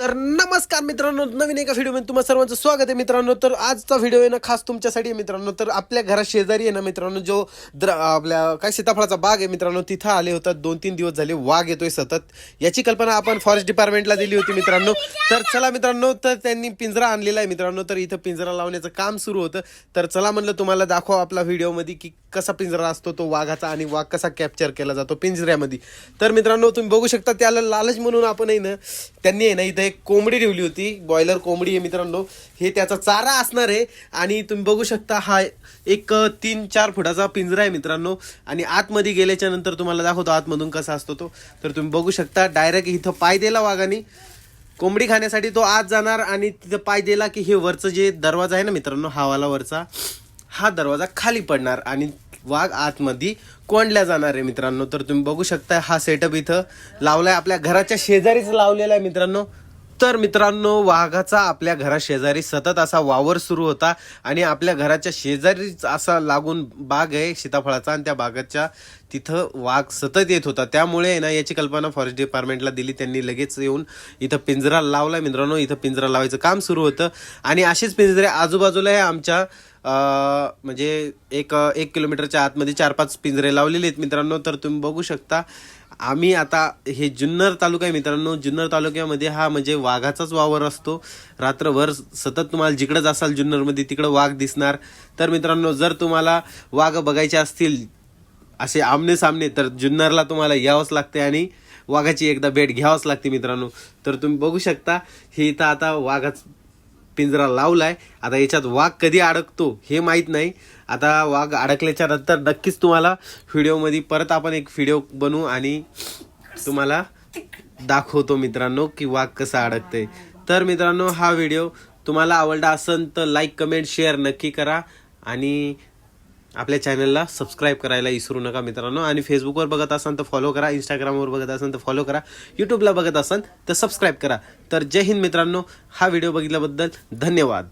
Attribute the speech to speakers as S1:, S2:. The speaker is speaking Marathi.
S1: तर नमस्कार मित्रांनो, नवीन एका व्हिडिओमध्ये तुम्हा सर्वांचं स्वागत आहे मित्रांनो. तर आजचा व्हिडिओ आहे ना खास तुमच्यासाठी आहे मित्रांनो. तर आपल्या घरा शेजारी आहे ना मित्रांनो, जो आपल्या काय सीताफळाचा बाग आहे मित्रांनो, तिथं आले होतात. 2-3 दिवस झाले वाघ येतोय सतत. याची कल्पना आपण फॉरेस्ट डिपार्टमेंटला दिली होती मित्रांनो. तर चला मित्रांनो, तर त्यांनी पिंजरा आणलेला आहे मित्रांनो. तर इथं पिंजरा लावण्याचं काम सुरू होतं. तर चला म्हणलं तुम्हाला दाखवा आपला व्हिडिओमध्ये की कसा पिंजरा असतो तो वाघाचा आणि वाघ कसा कॅप्चर केला जातो पिंजऱ्यामध्ये. तर मित्रांनो तुम्ही बघू शकता, त्याला लालच म्हणून आपण आहे ना, त्यांनी आहे ना इथं एक कोंबडी ठेवली होती. बॉयलर कोंबडी आहे मित्रांनो. हे त्याचा चारा असणार आहे. आणि तुम्ही बघू शकता हा एक 3-4 फुटाचा पिंजरा आहे मित्रांनो. आणि आतमध्ये गेल्याच्या नंतर तुम्हाला दाखवतो आतमधून कसा असतो तो. तर तुम्ही बघू शकता, डायरेक्ट इथं पाय दिला वाघाने. कोंबडी खाण्यासाठी तो आत जाणार आणि तिथं पाय दिला की हे वरचं जे दरवाजा आहे ना मित्रांनो, हावाला वरचा, हा दरवाजा खाली पडणार आणि वाघ आतमध्ये कोंडल्या जाणार आहे मित्रांनो. तर तुम्ही बघू शकता, हा सेटअप इथं लावलाय, आपल्या घराच्या शेजारीच लावलेला आहे मित्रांनो. तर मित्रांनो, वाघाचा आपल्या घरा शेजारी सतत असा वावर सुरू होता आणि आपल्या घराच्या शेजारीच असा लागून बाग आहे सीताफळाचा आणि त्या बागाच्या तिथं वाघ सतत येत होता. त्यामुळे ना याची कल्पना फॉरेस्ट डिपार्टमेंटला दिली. त्यांनी लगेच येऊन इथं पिंजरा लावला मित्रांनो. इथं पिंजरा लावायचं काम सुरू होतं आणि असेच पिंजरे आजूबाजूला आहे आमच्या. म्हणजे एक किलोमीटरच्या आतमध्ये 4-5 पिंजरे लावलेले आहेत मित्रांनो. तर तुम्ही बघू शकता, आम्ही आता हे जुन्नर तालुका आहे मित्रांनो. जुन्नर तालुक्यामध्ये हा म्हणजे वाघाचाच वावर असतो. रात्रभर सतत तुम्हाला जिकडंच असाल जुन्नरमध्ये तिकडं वाघ दिसणार. तर मित्रांनो, जर तुम्हाला वाघ बघायचे असतील असे आमने सामने, तर जुन्नरला तुम्हाला यावंच लागते आणि वाघाची एकदा भेट घ्यावंच लागते मित्रांनो. तर तुम्ही बघू शकता, हे इथं आता वाघाच पिंजरा लावलाय. आता याच्यात वाघ कधी अडकतो हे माहित नाही. आता वाघ अडकल्याच्या नंतर नक्कीच तुम्हाला व्हिडिओमध्ये परत आपण एक व्हिडिओ बनवू आणि तुम्हाला दाखवतो मित्रांनो की वाघ कसा अडकतंय. तर मित्रांनो, हा व्हिडिओ तुम्हाला आवडला असेल तर लाईक, कमेंट, शेअर नक्की करा आणि आपल्या चॅनलला सबस्क्राईब करायला विसरू नका मित्रांनो. आणि फेसबुकवर बघत असाल तर फॉलो करा, इंस्टाग्रामवर बघत असाल तर फॉलो करा, यूट्यूबला बघत असाल तर सबस्क्राईब करा. तर जय हिंद मित्रांनो. हा व्हिडिओ बघितल्याबद्दल धन्यवाद.